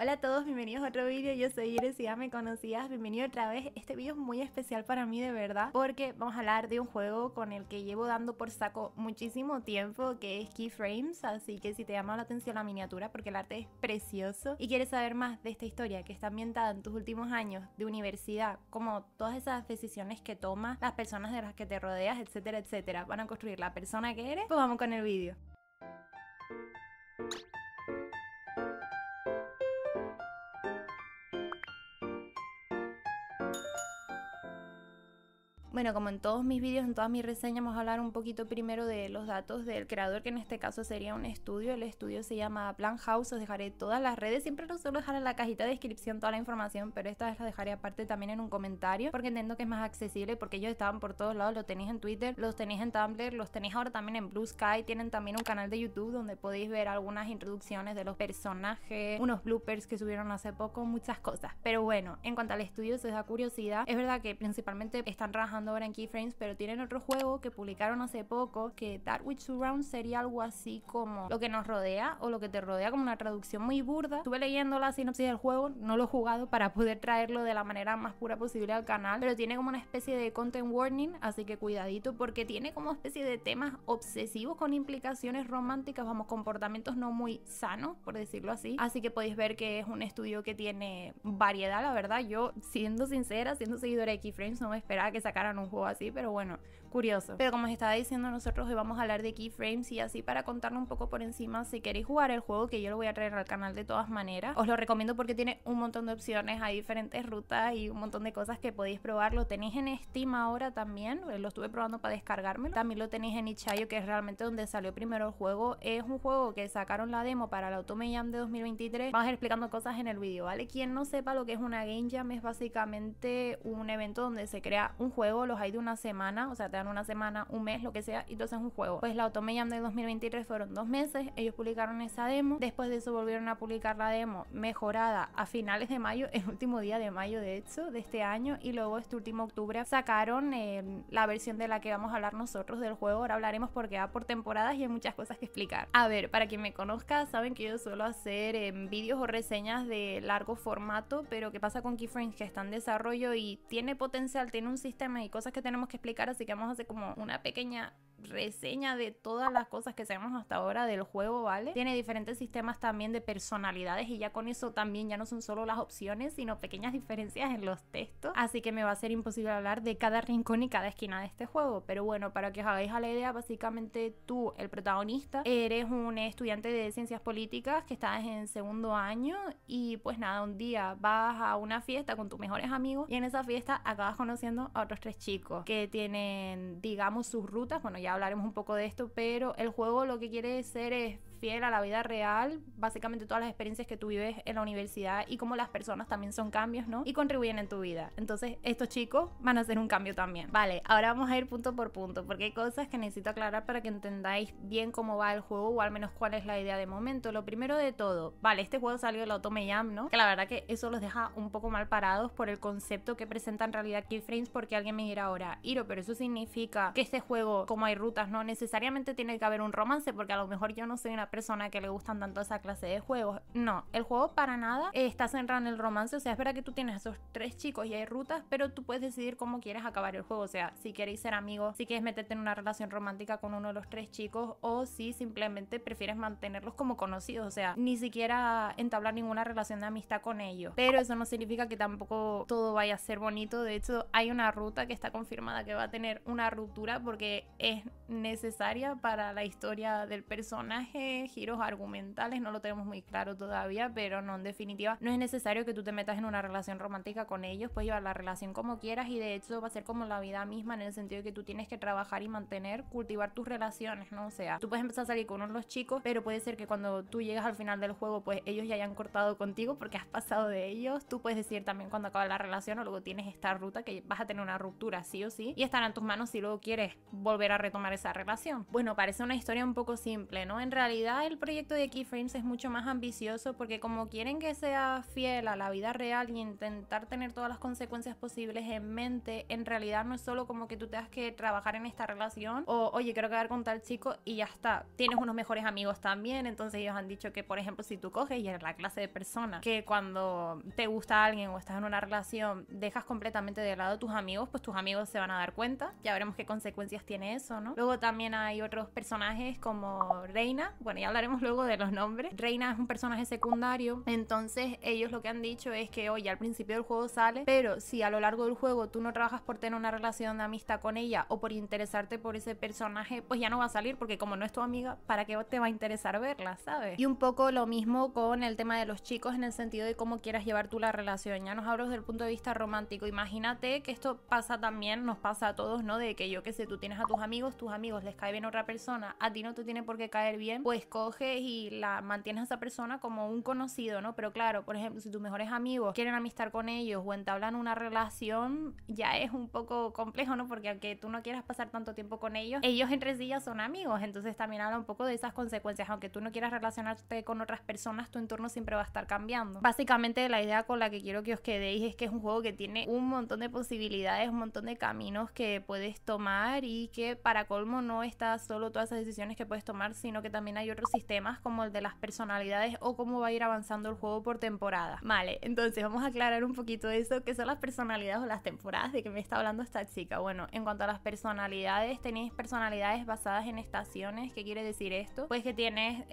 Hola a todos, bienvenidos a otro vídeo. Yo soy Iris, si ya me conocías, bienvenido otra vez. Este vídeo es muy especial para mí, de verdad, porque vamos a hablar de un juego con el que llevo dando por saco muchísimo tiempo, que es Keyframes. Así que si te llama la atención la miniatura, porque el arte es precioso, y quieres saber más de esta historia que está ambientada en tus últimos años de universidad, como todas esas decisiones que tomas, las personas de las que te rodeas, etcétera, etcétera, van a construir la persona que eres, pues vamos con el vídeo. Bueno, como en todos mis vídeos, en todas mis reseñas, vamos a hablar un poquito primero de los datos del creador, que en este caso sería un estudio. El estudio se llama Plan House. Os dejaré todas las redes. Siempre lo suelo dejar en la cajita de descripción toda la información, pero esta vez la dejaré aparte también en un comentario, porque entiendo que es más accesible, porque ellos estaban por todos lados. Lo tenéis en Twitter, los tenéis en Tumblr, los tenéis ahora también en Blue Sky. Tienen también un canal de YouTube donde podéis ver algunas introducciones de los personajes, unos bloopers que subieron hace poco, muchas cosas. Pero bueno, en cuanto al estudio, si os da curiosidad, es verdad que principalmente están trabajando ahora en Keyframes, pero tienen otro juego que publicaron hace poco, que That Which Surrounds sería algo así como lo que nos rodea o lo que te rodea, como una traducción muy burda. Estuve leyendo la sinopsis del juego, no lo he jugado para poder traerlo de la manera más pura posible al canal, pero tiene como una especie de content warning, así que cuidadito, porque tiene como especie de temas obsesivos con implicaciones románticas, vamos, comportamientos no muy sanos, por decirlo así. Así que podéis ver que es un estudio que tiene variedad, la verdad. Yo, siendo sincera, siendo seguidora de Keyframes, no me esperaba que sacaran un juego así, pero bueno, curioso. Pero como os estaba diciendo, nosotros hoy vamos a hablar de Keyframes, y así para contarlo un poco por encima, si queréis jugar el juego, que yo lo voy a traer al canal de todas maneras, os lo recomiendo porque tiene un montón de opciones, hay diferentes rutas y un montón de cosas que podéis probar. Lo tenéis en Steam ahora también, lo estuve probando para descargármelo. También lo tenéis en itch.io, que es realmente donde salió primero el juego. Es un juego que sacaron la demo para la Otome Jam de 2023. Vamos a ir explicando cosas en el vídeo, ¿vale? Quien no sepa lo que es una Game Jam, es básicamente un evento donde se crea un juego, los hay de una semana, o sea, te dan una semana, un mes, lo que sea, y entonces es un juego. Pues la Otome Jam de 2023 fueron 2 meses, ellos publicaron esa demo, después de eso volvieron a publicar la demo mejorada a finales de mayo, el último día de mayo de hecho, de este año, y luego este último octubre sacaron la versión de la que vamos a hablar nosotros del juego. Ahora hablaremos porque va por temporadas y hay muchas cosas que explicar. A ver, para quien me conozca, saben que yo suelo hacer vídeos o reseñas de largo formato, pero ¿qué pasa con Keyframes? Que está en desarrollo y tiene potencial, tiene un sistema y cosas que tenemos que explicar, así que vamos a hacer como una pequeña reseña de todas las cosas que sabemos hasta ahora del juego, ¿vale? Tiene diferentes sistemas también de personalidades, y ya con eso también ya no son solo las opciones, sino pequeñas diferencias en los textos, así que me va a ser imposible hablar de cada rincón y cada esquina de este juego. Pero bueno, para que os hagáis a la idea, básicamente tú, el protagonista, eres un estudiante de ciencias políticas que estás en segundo año, y pues nada, un día vas a una fiesta con tus mejores amigos y en esa fiesta acabas conociendo a otros 3 chicos que tienen, digamos, sus rutas. Bueno, ya hablaremos un poco de esto, pero el juego lo que quiere ser es fiel a la vida real, básicamente todas las experiencias que tú vives en la universidad y cómo las personas también son cambios, ¿no? Y contribuyen en tu vida. Entonces estos chicos van a hacer un cambio también. Vale, ahora vamos a ir punto por punto, porque hay cosas que necesito aclarar para que entendáis bien cómo va el juego, o al menos cuál es la idea de momento. Lo primero de todo, vale, este juego salió de la Otome Jam, ¿no? Que la verdad que eso los deja un poco mal parados por el concepto que presenta en realidad Keyframes, porque alguien me dirá ahora, Iro, pero eso significa que este juego, como hay rutas, no necesariamente tiene que haber un romance, porque a lo mejor yo no soy una persona que le gustan tanto esa clase de juegos. No, el juego para nada está centrado en el romance. O sea, es verdad que tú tienes esos 3 chicos y hay rutas, pero tú puedes decidir cómo quieres acabar el juego. O sea, si queréis ser amigos, si quieres meterte en una relación romántica con uno de los 3 chicos, o si simplemente prefieres mantenerlos como conocidos, o sea, ni siquiera entablar ninguna relación de amistad con ellos. Pero eso no significa que tampoco todo vaya a ser bonito. De hecho, hay una ruta que está confirmada que va a tener una ruptura, porque es necesaria para la historia del personaje, giros argumentales, no lo tenemos muy claro todavía, pero no, en definitiva no es necesario que tú te metas en una relación romántica con ellos, puedes llevar la relación como quieras, y de hecho va a ser como la vida misma, en el sentido de que tú tienes que trabajar y mantener, cultivar tus relaciones, ¿no? O sea, tú puedes empezar a salir con uno de los chicos, pero puede ser que cuando tú llegas al final del juego, pues ellos ya hayan cortado contigo porque has pasado de ellos. Tú puedes decir también cuando acaba la relación, o luego tienes esta ruta que vas a tener una ruptura sí o sí, y estará en tus manos si luego quieres volver a retomar esa relación. Bueno, parece una historia un poco simple, ¿no? En realidad realidad el proyecto de Keyframes es mucho más ambicioso porque como quieren que sea fiel a la vida real y intentar tener todas las consecuencias posibles en mente, en realidad no es solo como que tú tengas que trabajar en esta relación o oye, quiero quedar con tal chico y ya está. Tienes unos mejores amigos también, entonces ellos han dicho que, por ejemplo, si tú coges y eres la clase de persona que cuando te gusta alguien o estás en una relación dejas completamente de lado a tus amigos, pues tus amigos se van a dar cuenta. Ya veremos qué consecuencias tiene eso, ¿no? Luego también hay otros personajes como Reina. Bueno, ya hablaremos luego de los nombres. Reina es un personaje secundario, entonces ellos lo que han dicho es que, oye, al principio del juego sale, pero si a lo largo del juego tú no trabajas por tener una relación de amistad con ella o por interesarte por ese personaje, pues ya no va a salir, porque como no es tu amiga, ¿para qué te va a interesar verla, sabes? Y un poco lo mismo con el tema de los chicos en el sentido de cómo quieras llevar tú la relación. Ya nos hablo desde el punto de vista romántico. Imagínate que esto pasa también, nos pasa a todos, ¿no? De que yo qué sé, tú tienes a tus amigos les cae bien otra persona, a ti no te tiene por qué caer bien, pues coges y la mantienes a esa persona como un conocido, ¿no? Pero claro, por ejemplo, si tus mejores amigos quieren amistar con ellos o entablan una relación, ya es un poco complejo, ¿no? Porque aunque tú no quieras pasar tanto tiempo con ellos entre sí ya son amigos, entonces también habla un poco de esas consecuencias. Aunque tú no quieras relacionarte con otras personas, tu entorno siempre va a estar cambiando. Básicamente la idea con la que quiero que os quedéis es que es un juego que tiene un montón de posibilidades, un montón de caminos que puedes tomar y que para colmo no está solo todas esas decisiones que puedes tomar, sino que también hay otros sistemas como el de las personalidades o cómo va a ir avanzando el juego por temporada. Vale, entonces vamos a aclarar un poquito eso, qué son las personalidades o las temporadas de que me está hablando esta chica. Bueno, en cuanto a las personalidades, tenéis personalidades basadas en estaciones. ¿Qué quiere decir esto? Pues que tienes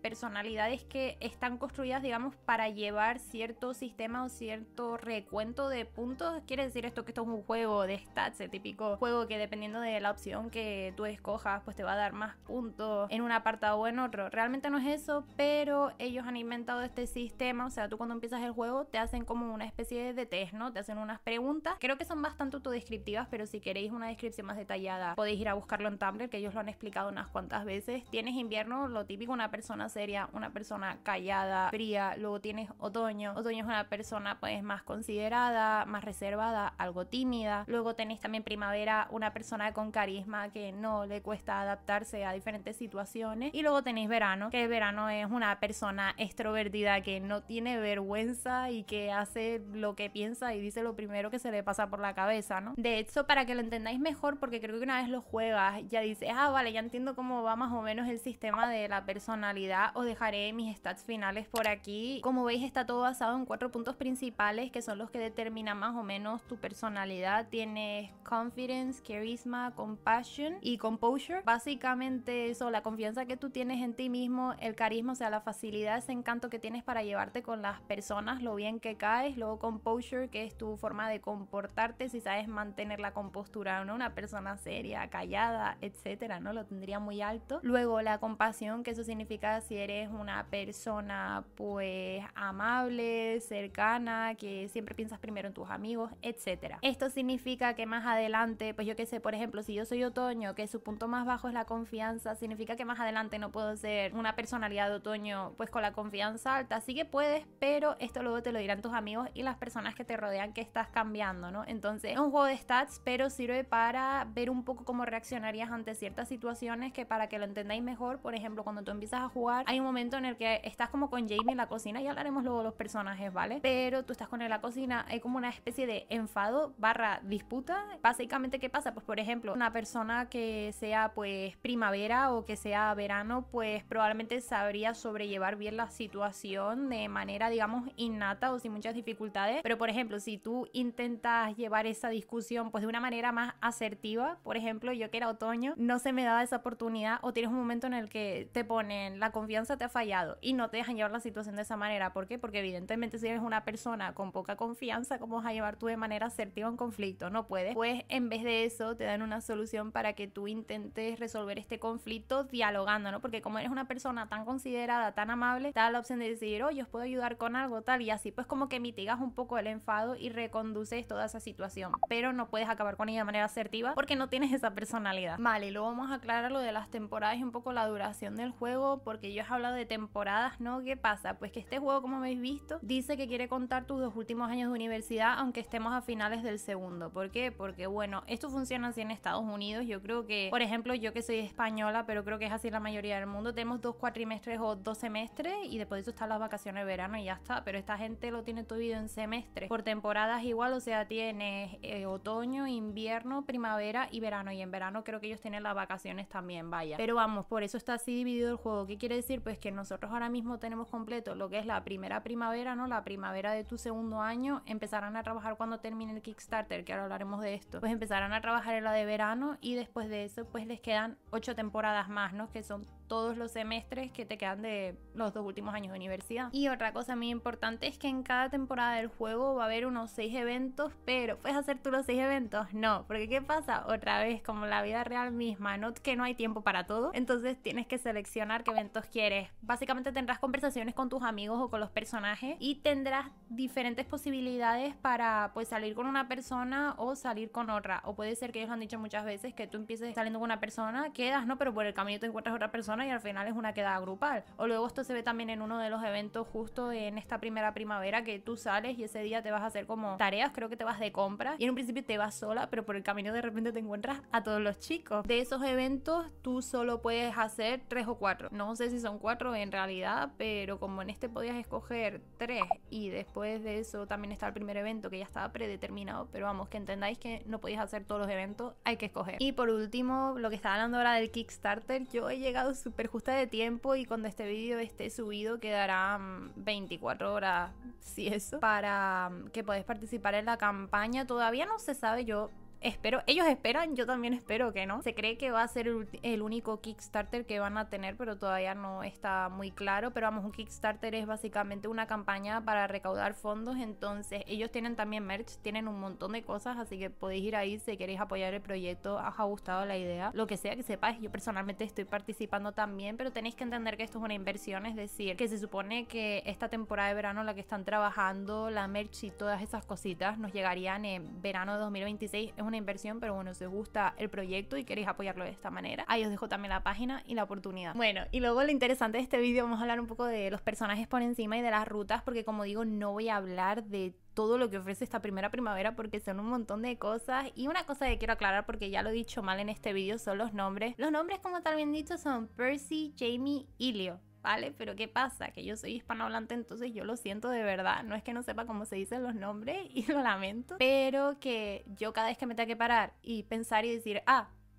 personalidades que están construidas, digamos, para llevar cierto sistema o cierto recuento de puntos. Quiere decir esto que esto es un juego de stats, el típico juego que dependiendo de la opción que tú escojas, pues te va a dar más puntos en un apartado o en otro. Realmente no es eso, pero ellos han inventado este sistema. O sea, tú cuando empiezas el juego te hacen como una especie de test, ¿no? Te hacen unas preguntas. Creo que son bastante autodescriptivas, pero si queréis una descripción más detallada podéis ir a buscarlo en Tumblr, que ellos lo han explicado unas cuantas veces. Tienes invierno, lo típico, una persona seria, una persona callada, fría. Luego tienes otoño. Otoño es una persona pues más considerada, más reservada, algo tímida. Luego tenéis también primavera, una persona con carisma que no le cuesta adaptarse a diferentes situaciones. Y luego tenéis verano, que el verano es una persona extrovertida que no tiene vergüenza y que hace lo que piensa y dice lo primero que se le pasa por la cabeza, ¿no? De hecho, para que lo entendáis mejor, porque creo que una vez lo juegas ya dices, ah, vale, ya entiendo cómo va más o menos el sistema de la personalidad. Os dejaré mis stats finales por aquí. Como veis, está todo basado en 4 puntos principales que son los que determinan más o menos tu personalidad. Tienes confidence, charisma, compassion y composure. Básicamente eso, la confianza que tú tienes en ti mismo, el carisma, o sea, la facilidad, ese encanto que tienes para llevarte con las personas, lo bien que caes. Luego composure, que es tu forma de comportarte, si sabes mantener la compostura, ¿no? Una persona seria, callada, etcétera, ¿no? Lo tendría muy alto. Luego la compasión, que eso significa si eres una persona pues amable, cercana, que siempre piensas primero en tus amigos, etcétera. Esto significa que más adelante, pues yo qué sé, por ejemplo, si yo soy otoño, que su punto más bajo es la confianza, significa que más adelante no puedo ser una personalidad de otoño pues con la confianza alta. Sí que puedes, pero esto luego te lo dirán tus amigos y las personas que te rodean que estás cambiando, ¿no? Entonces es un juego de stats, pero sirve para ver un poco cómo reaccionarías ante ciertas situaciones, que para que lo entendáis mejor, por ejemplo, cuando tú empiezas a jugar, hay un momento en el que estás como con Jamie en la cocina, y hablaremos luego de los personajes, ¿vale? Pero tú estás con él en la cocina, hay como una especie de enfado barra disputa. Básicamente, ¿qué pasa? Pues por ejemplo, una persona que sea pues primavera o que sea verano, pues probablemente sabría sobrellevar bien la situación de manera, digamos, innata o sin muchas dificultades. Pero por ejemplo, si tú intentas llevar esa discusión pues de una manera más asertiva, por ejemplo, yo que era otoño, no se me daba esa oportunidad, o tienes un momento en el que te ponen la confianza te ha fallado y no te dejan llevar la situación de esa manera. ¿Por qué? Porque evidentemente si eres una persona con poca confianza, ¿cómo vas a llevar tú de manera asertiva un conflicto? No puedes. Pues en vez de eso te dan una solución para que tú intentes resolver este conflicto dialogando, ¿no? Porque como eres una persona tan considerada, tan amable, te da la opción de decir, oye, os puedo ayudar con algo, tal, y así pues como que mitigas un poco el enfado y reconduces toda esa situación, pero no puedes acabar con ella de manera asertiva porque no tienes esa personalidad. Vale, y luego vamos a aclarar lo de las temporadas y un poco la duración del juego, porque yo he hablado de temporadas, ¿no? ¿Qué pasa? Pues que este juego, como habéis visto, dice que quiere contar tus 2 últimos años de universidad, aunque estemos a finales del segundo. ¿Por qué? Porque bueno, esto funciona así en Estados Unidos. Yo creo que, por ejemplo, yo que soy española, pero creo que es así en la mayoría del mundo, mundo tenemos 2 cuatrimestres o 2 semestres y después de eso están las vacaciones de verano y ya está, pero esta gente lo tiene todo dividido en semestres, por temporadas igual, o sea, tienes otoño, invierno, primavera y verano, y en verano creo que ellos tienen las vacaciones también, vaya. Pero vamos, por eso está así dividido el juego. ¿Qué quiere decir? Pues que nosotros ahora mismo tenemos completo lo que es la primera primavera, ¿no? La primavera de tu segundo año, empezarán a trabajar cuando termine el Kickstarter, que ahora hablaremos de esto, pues empezarán a trabajar en la de verano y después de eso pues les quedan 8 temporadas más, ¿no? Que son todos los semestres que te quedan de los 2 últimos años de universidad. Y otra cosa muy importante es que en cada temporada del juego va a haber unos 6 eventos, pero ¿puedes hacer tú los 6 eventos? No, porque ¿qué pasa? Otra vez, como la vida real misma, ¿no? Que no hay tiempo para todo, entonces tienes que seleccionar qué eventos quieres. Básicamente tendrás conversaciones con tus amigos o con los personajes y tendrás diferentes posibilidades para pues salir con una persona o salir con otra, o puede ser que ellos lo han dicho muchas veces, que tú empieces saliendo con una persona, quedas, ¿no? Pero por el camino te encuentras otra persona y al final es una quedada grupal. O luego esto se ve también en uno de los eventos justo en esta primera primavera, que tú sales y ese día te vas a hacer como tareas, creo que te vas de compras y en un principio te vas sola, pero por el camino de repente te encuentras a todos los chicos. De esos eventos tú solo puedes hacer 3 o 4, no sé si son 4 en realidad, pero como en este podías escoger 3 y después de eso también está el primer evento que ya estaba predeterminado, pero vamos, que entendáis que no podéis hacer todos los eventos, hay que escoger. Y por último, lo que estaba hablando ahora del Kickstarter, yo he llegado súper justa de tiempo y cuando este vídeo esté subido quedarán 24 horas, si eso, para que podáis participar en la campaña. Todavía no se sabe, yo espero, ellos esperan, yo también espero que no. Se cree que va a ser el único Kickstarter que van a tener, pero todavía no está muy claro. Pero vamos, un Kickstarter es básicamente una campaña para recaudar fondos. Entonces ellos tienen también merch, tienen un montón de cosas, así que podéis ir ahí si queréis apoyar el proyecto, os ha gustado la idea, lo que sea que sepáis. Yo personalmente estoy participando también, pero tenéis que entender que esto es una inversión, es decir, que se supone que esta temporada de verano, la que están trabajando, la merch y todas esas cositas nos llegarían en verano de 2026. Es una inversión, pero bueno, si os gusta el proyecto y queréis apoyarlo de esta manera, ahí os dejo también la página y la oportunidad. Bueno, y luego lo interesante de este vídeo, vamos a hablar un poco de los personajes por encima y de las rutas, porque como digo, no voy a hablar de todo lo que ofrece esta primera primavera porque son un montón de cosas. Y una cosa que quiero aclarar, porque ya lo he dicho mal en este vídeo, son los nombres. Los nombres, como tal bien dicho, son Percy, Jamie y Leo, ¿vale? Pero ¿qué pasa? Que yo soy hispanohablante, entonces yo lo siento de verdad. No es que no sepa cómo se dicen los nombres y lo lamento, pero que yo cada vez que me tenga que parar y pensar y decir,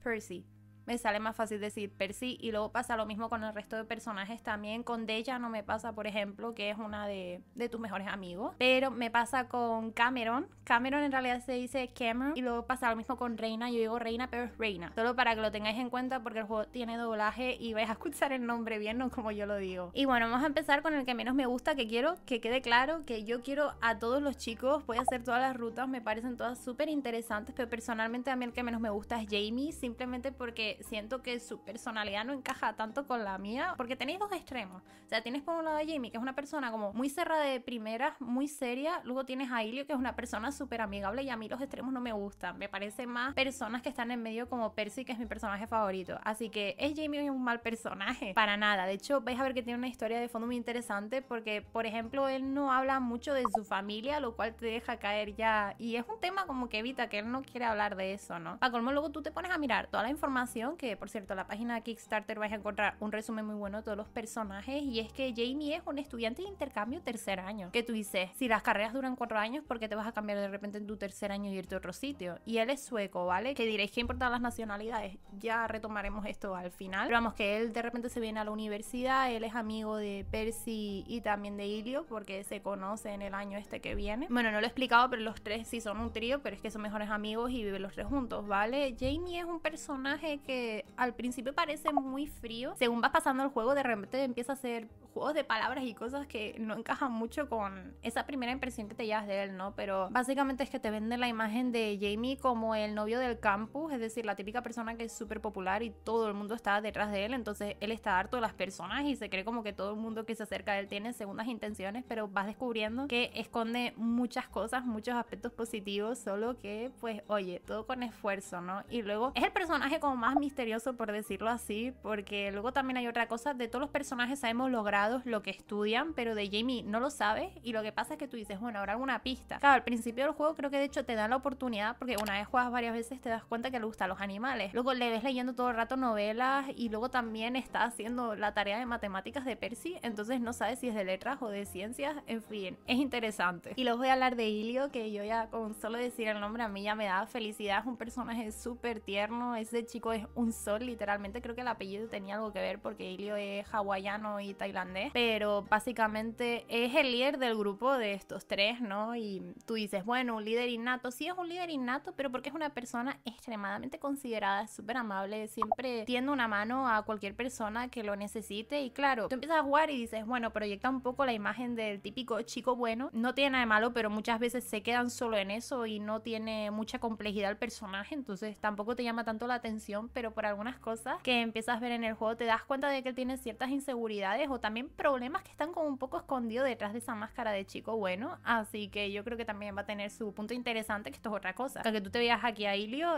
Percy, me sale más fácil decir Percy. Y luego pasa lo mismo con el resto de personajes también. Con Deja no me pasa, por ejemplo, que es una de tus mejores amigos, pero me pasa con Cameron. Cameron en realidad se dice Cameron. Y luego pasa lo mismo con Reina. Yo digo Reina, pero es Reina, solo para que lo tengáis en cuenta porque el juego tiene doblaje y vais a escuchar el nombre bien, no como yo lo digo. Y bueno, vamos a empezar con el que menos me gusta, que quiero que quede claro que yo quiero a todos los chicos, voy a hacer todas las rutas, me parecen todas súper interesantes, pero personalmente a mí el que menos me gusta es Jamie, simplemente porque siento que su personalidad no encaja tanto con la mía, porque tenéis dos extremos. O sea, tienes por un lado a Jamie, que es una persona como muy cerrada de primeras, muy seria, luego tienes a Ilio, que es una persona súper amigable, y a mí los extremos no me gustan, me parecen más personas que están en medio, como Percy, que es mi personaje favorito. Así que ¿es Jamie un mal personaje? Para nada. De hecho, vais a ver que tiene una historia de fondo muy interesante, porque por ejemplo él no habla mucho de su familia, lo cual te deja caer ya, y es un tema como que evita, que él no quiere hablar de eso, ¿no? Para colmo, luego tú te pones a mirar toda la información, que por cierto, en la página de Kickstarter vais a encontrar un resumen muy bueno de todos los personajes, y es que Jamie es un estudiante de intercambio tercer año, que tú dices, si las carreras duran 4 años, ¿por qué te vas a cambiar de repente en tu tercer año y irte a otro sitio? Y él es sueco, ¿vale? Que diréis, ¿qué importan las nacionalidades? Ya retomaremos esto al final, pero vamos, que él de repente se viene a la universidad, él es amigo de Percy y también de Ilio, porque se conocen el año este que viene. Bueno, no lo he explicado, pero los tres sí son un trío, pero es que son mejores amigos y viven los tres juntos, ¿vale? Jamie es un personaje que al principio parece muy frío. Según vas pasando el juego, de repente empieza a hacer juegos de palabras y cosas que no encajan mucho con esa primera impresión que te llevas de él, ¿no? Pero básicamente es que te venden la imagen de Jamie como el novio del campus, es decir, la típica persona que es súper popular y todo el mundo está detrás de él, entonces él está harto de las personas y se cree como que todo el mundo que se acerca a él tiene segundas intenciones, pero vas descubriendo que esconde muchas cosas, muchos aspectos positivos, solo que, pues, oye, todo con esfuerzo, ¿no? Y luego es el personaje como más misterioso, por decirlo así, porque luego también hay otra cosa, de todos los personajes sabemos lograr grados lo que estudian, pero de Jamie no lo sabes, y lo que pasa es que tú dices, bueno, habrá alguna pista. Claro, al principio del juego creo que de hecho te dan la oportunidad, porque una vez juegas varias veces te das cuenta que le gustan los animales. Luego le ves leyendo todo el rato novelas, y luego también está haciendo la tarea de matemáticas de Percy, entonces no sabes si es de letras o de ciencias. En fin, es interesante. Y luego voy a hablar de Ilio, que yo ya con solo decir el nombre a mí ya me da felicidad. Es un personaje súper tierno, ese chico es un sol, literalmente. Creo que el apellido tenía algo que ver porque Ilio es hawaiano y tailandés, pero básicamente es el líder del grupo de estos tres, ¿no? Y tú dices, bueno, un líder innato, sí es un líder innato, pero porque es una persona extremadamente considerada, súper amable, siempre tiende una mano a cualquier persona que lo necesite. Y claro, tú empiezas a jugar y dices, bueno, proyecta un poco la imagen del típico chico bueno, no tiene nada de malo, pero muchas veces se quedan solo en eso y no tiene mucha complejidad el personaje, entonces tampoco te llama tanto la atención, pero por algunas cosas que empiezas a ver en el juego te das cuenta de que él tiene ciertas inseguridades o también problemas que están como un poco escondidos detrás de esa máscara de chico bueno, así que yo creo que también va a tener su punto interesante, que esto es otra cosa, que tú te veas aquí a Ilio,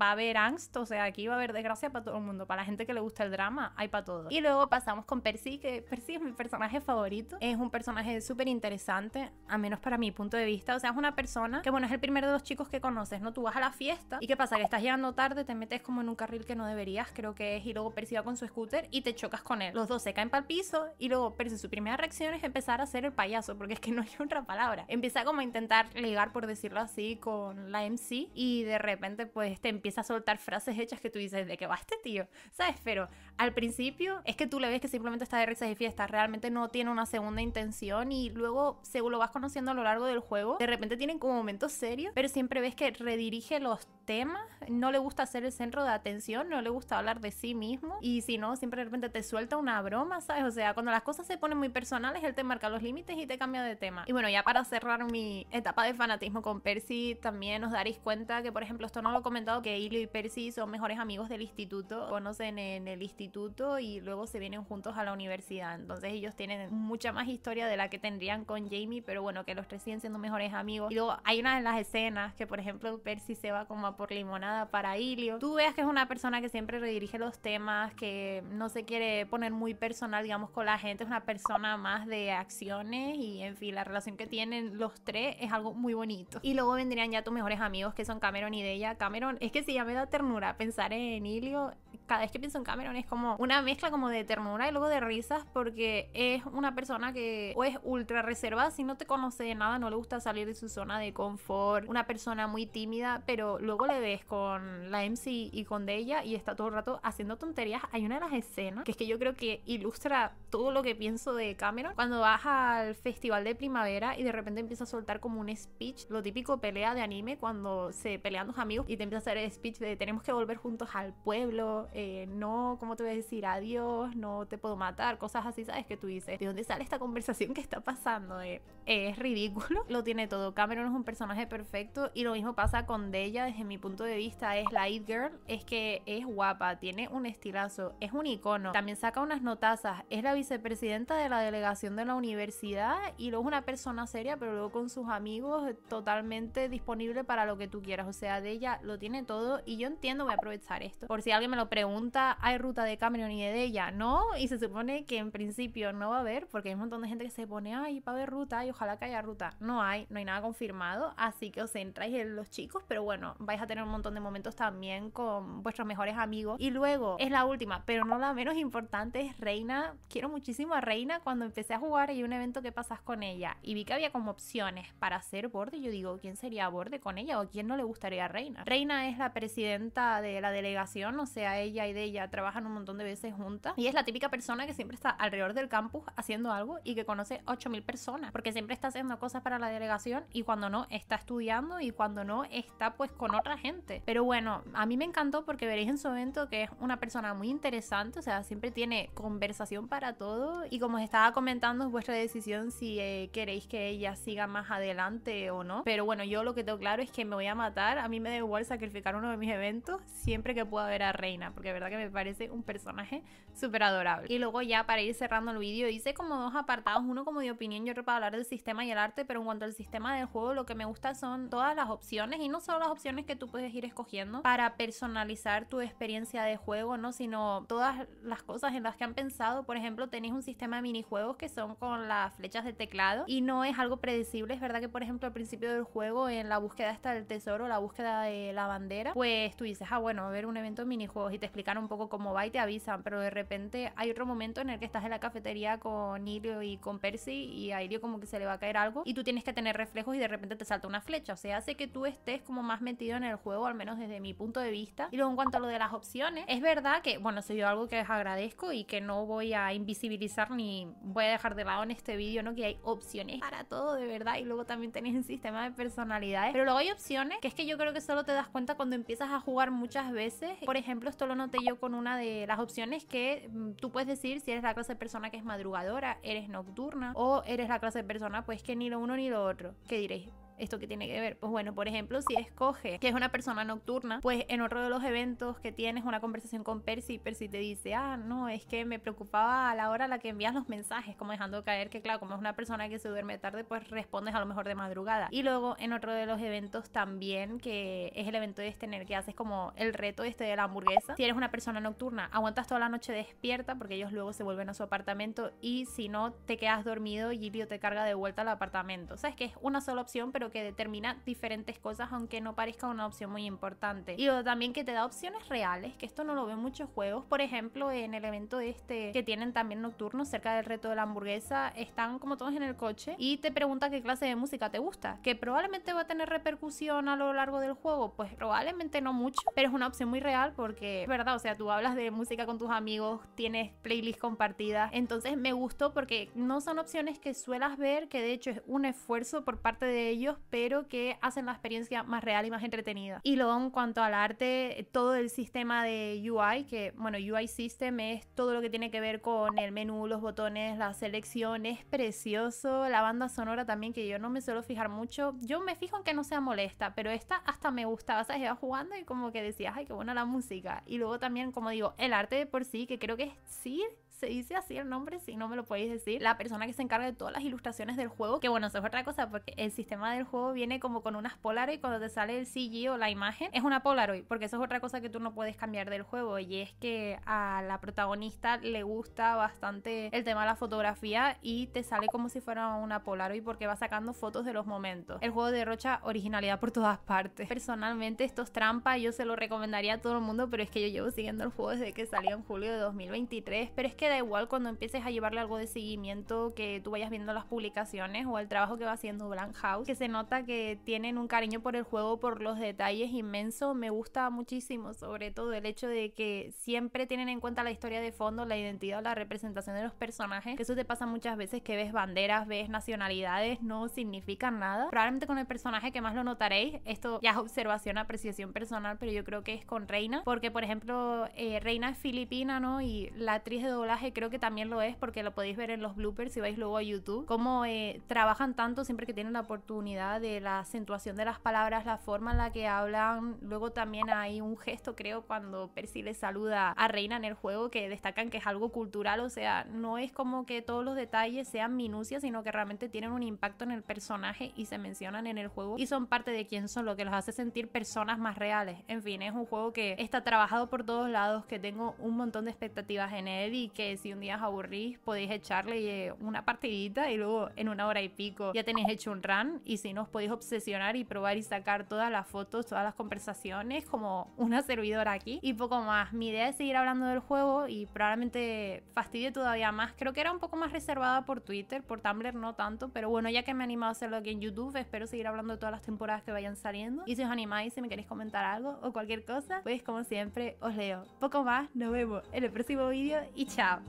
va a haber angst, o sea, aquí va a haber desgracia para todo el mundo, para la gente que le gusta el drama, hay para todo. Y luego pasamos con Percy, que Percy es mi personaje favorito, es un personaje súper interesante, a menos para mi punto de vista, o sea, es una persona que, bueno, es el primero de los chicos que conoces, ¿no? Tú vas a la fiesta y ¿qué pasa? Que estás llegando tarde, te metes como en un carril que no deberías, creo que es, y luego Percy va con su scooter y te chocas con él. Los dos se caen para el piso y luego Percy, su primera reacción es empezar a hacer el payaso, porque es que no hay otra palabra. Empieza como a intentar ligar, por decirlo así, con la MC y de repente pues te empieza a soltar frases hechas que tú dices, ¿de qué va este tío? ¿Sabes? Pero al principio es que tú le ves que simplemente está de risas y fiestas, realmente no tiene una segunda intención, y luego según lo vas conociendo a lo largo del juego, de repente tienen como momentos serios, pero siempre ves que redirige los temas, no le gusta ser el centro de atención, no le gusta hablar de sí mismo, y si no, siempre de repente te suelta una broma, ¿sabes? O sea, cuando las cosas se ponen muy personales, él te marca los límites y te cambia de tema. Y bueno, ya para cerrar mi etapa de fanatismo con Percy, también os daréis cuenta que, por ejemplo, esto no lo he comentado, que Ilio y Percy son mejores amigos del instituto, conocen en el instituto y luego se vienen juntos a la universidad, entonces ellos tienen mucha más historia de la que tendrían con Jamie, pero bueno, que los tres siguen siendo mejores amigos. Y luego hay una de las escenas que, por ejemplo, Percy se va como a por limonada para Ilio. Tú veas que es una persona que siempre redirige los temas, que no se quiere poner muy personal, digamos, con la gente, es una persona más de acciones y, en fin, la relación que tienen los tres es algo muy bonito. Y luego vendrían ya tus mejores amigos, que son Cameron y Deya. Cameron, es que sí, ya me da ternura pensar en Ilio. Cada vez que pienso en Cameron es como una mezcla como de ternura y luego de risas, porque es una persona que o es ultra reservada, si no te conoce de nada, no le gusta salir de su zona de confort, una persona muy tímida, pero luego le ves con la MC y con Deya y está todo el rato haciendo tonterías. Hay una de las escenas que es que yo creo que ilustra todo lo que pienso de Cameron, cuando vas al festival de primavera y de repente empieza a soltar como un speech, lo típico pelea de anime, cuando se pelean dos amigos y te empieza a hacer el speech de tenemos que volver juntos al pueblo, no, ¿cómo te voy a decir? Adiós, no te puedo matar, cosas así, ¿sabes? Que tú dices, ¿de dónde sale esta conversación que está pasando? Es ridículo, lo tiene todo. Cameron es un personaje perfecto y lo mismo pasa con Deya, desde mi punto de vista es la it girl, es que es guapa, tiene un estilazo, es un icono, también saca unas notazas, es la vicepresidenta de la delegación de la universidad y luego es una persona seria, pero luego con sus amigos totalmente disponible para lo que tú quieras, o sea, Deya lo tiene todo. Y yo entiendo, voy a aprovechar esto, por si alguien me lo pregunta, ¿hay ruta de Cameron y de Deya? No, y se supone que en principio no va a haber, porque hay un montón de gente que se pone, ay, va a haber ruta, y ojalá que haya ruta. No hay nada confirmado, así que os centráis en los chicos, pero bueno, vais a tener un montón de momentos también con vuestros mejores amigos. Y luego, es la última, pero no la menos importante, es Reina. Quiero muchísimo a Reina. Cuando empecé a jugar hay un evento que pasas con ella y vi que había como opciones para hacer borde, y yo digo, ¿quién sería borde con ella? ¿O quién no le gustaría a Reina? Reina es la presidenta de la delegación, o sea, ella y Deya trabajan un montón de veces juntas y es la típica persona que siempre está alrededor del campus haciendo algo y que conoce 8000 personas, porque siempre está haciendo cosas para la delegación y cuando no está estudiando y cuando no está pues con otra gente. Pero bueno, a mí me encantó porque veréis en su evento que es una persona muy interesante, o sea, siempre tiene conversación para todo y como os estaba comentando es vuestra decisión si queréis que ella siga más adelante o no, pero bueno, yo lo que tengo claro es que me voy a matar, a mí me da igual sacrificar uno de mis eventos siempre que pueda ver a Reina, porque de verdad que me parece un personaje súper adorable. Y luego ya para ir cerrando el vídeo hice como 2 apartados, uno como de opinión y otro para hablar del sistema y el arte, pero en cuanto al sistema del juego lo que me gusta son todas las opciones, y no solo las opciones que tú puedes ir escogiendo para personalizar tu experiencia de juego, ¿no? Sino todas las cosas en las que han pensado. Por ejemplo, tenéis un sistema de minijuegos que son con las flechas de teclado y no es algo predecible. Es verdad que por ejemplo al principio del juego, en la búsqueda esta del tesoro, la búsqueda de la bandera, pues tú dices, bueno, va a haber un evento de minijuegos y te explican un poco cómo va y te avisan, pero de repente hay otro momento en el que estás en la cafetería con Ilio y con Percy y a Ilio como que se le va a caer algo y tú tienes que tener reflejos y de repente te salta una flecha. O sea, hace que tú estés como más metido en el juego, al menos desde mi punto de vista. Y luego en cuanto a lo de las opciones, es verdad que, bueno, soy yo algo que les agradezco y que no voy a invisibilizar ni voy a dejar de lado en este vídeo, ¿no? Que hay opciones para todo, de verdad. Y luego también tenéis un sistema de personalidades, pero luego hay opciones que es que yo creo que solo te das cuenta cuando empiezas a jugar muchas veces. Por ejemplo, esto lo noté yo con una de las opciones que tú puedes decir si eres la clase de persona que es madrugadora, eres nocturna o eres la clase de persona pues que ni lo uno ni lo otro. ¿Qué diréis? ¿Esto qué tiene que ver? Pues bueno, por ejemplo, si escoge que es una persona nocturna, pues en otro de los eventos que tienes una conversación con Percy, Percy te dice, no, es que me preocupaba a la hora a la que envías los mensajes, como dejando caer que claro, como es una persona que se duerme tarde, pues respondes a lo mejor de madrugada. Y luego en otro de los eventos también, que es el evento este en el que haces como el reto este de la hamburguesa, si eres una persona nocturna, aguantas toda la noche despierta porque ellos luego se vuelven a su apartamento, y si no, te quedas dormido y Gilio te carga de vuelta al apartamento. Sabes que es una sola opción, pero que determina diferentes cosas, aunque no parezca una opción muy importante. Y luego también que te da opciones reales, que esto no lo veo en muchos juegos. Por ejemplo, en el evento este que tienen también nocturno, cerca del reto de la hamburguesa, están como todos en el coche y te pregunta qué clase de música te gusta, que probablemente va a tener repercusión a lo largo del juego, pues probablemente no mucho, pero es una opción muy real porque es verdad, o sea, tú hablas de música con tus amigos, tienes playlists compartidas, entonces me gustó porque no son opciones que suelas ver, que de hecho es un esfuerzo por parte de ellos, pero que hacen la experiencia más real y más entretenida. Y luego en cuanto al arte, todo el sistema de UI, que bueno, UI System es todo lo que tiene que ver con el menú, los botones, la selección, es precioso. La banda sonora también, que yo no me suelo fijar mucho, yo me fijo en que no sea molesta, pero esta hasta me gustaba, ¿sabes? Iba jugando y como que decías, ay, qué buena la música. Y luego también, como digo, el arte de por sí, que creo que es Sid, se dice así el nombre, si no me lo podéis decir, la persona que se encarga de todas las ilustraciones del juego, que bueno, eso es otra cosa porque el sistema del juego viene como con unas Polaroid, cuando te sale el CG o la imagen es una Polaroid, porque eso es otra cosa que tú no puedes cambiar del juego, y es que a la protagonista le gusta bastante el tema de la fotografía y te sale como si fuera una Polaroid porque va sacando fotos de los momentos. El juego derrocha originalidad por todas partes. Personalmente esto es trampa, yo se lo recomendaría a todo el mundo, pero es que yo llevo siguiendo el juego desde que salió en julio de 2023, pero es que da igual cuando empieces a llevarle algo de seguimiento, que tú vayas viendo las publicaciones o el trabajo que va haciendo Blank House, que se nota que tienen un cariño por el juego, por los detalles inmenso. Me gusta muchísimo, sobre todo el hecho de que siempre tienen en cuenta la historia de fondo, la identidad, la representación de los personajes, que eso te pasa muchas veces, que ves banderas, ves nacionalidades, no significan nada. Probablemente con el personaje que más lo notaréis, esto ya es observación, apreciación personal, pero yo creo que es con Reina, porque por ejemplo Reina es filipina, ¿no? Y la actriz de doblaje creo que también lo es, porque lo podéis ver en los bloopers si vais luego a YouTube, cómo trabajan tanto siempre que tienen la oportunidad de la acentuación de las palabras, la forma en la que hablan. Luego también hay un gesto, creo, cuando Percy le saluda a Reina en el juego, que destacan que es algo cultural, o sea, no es como que todos los detalles sean minucias, sino que realmente tienen un impacto en el personaje y se mencionan en el juego y son parte de quién son, lo que los hace sentir personas más reales. En fin, es un juego que está trabajado por todos lados, que tengo un montón de expectativas en él y que si un día os aburrís podéis echarle una partidita y luego en 1 hora y pico ya tenéis hecho un run, y si no os podéis obsesionar y probar y sacar todas las fotos, todas las conversaciones como una servidora aquí y poco más. Mi idea es seguir hablando del juego y probablemente fastidie todavía más. Creo que era un poco más reservada por Twitter, por Tumblr no tanto, pero bueno, ya que me he animado a hacerlo aquí en YouTube, espero seguir hablando de todas las temporadas que vayan saliendo, y si os animáis, si me queréis comentar algo o cualquier cosa, pues como siempre os leo. Poco más, nos vemos en el próximo vídeo y chao.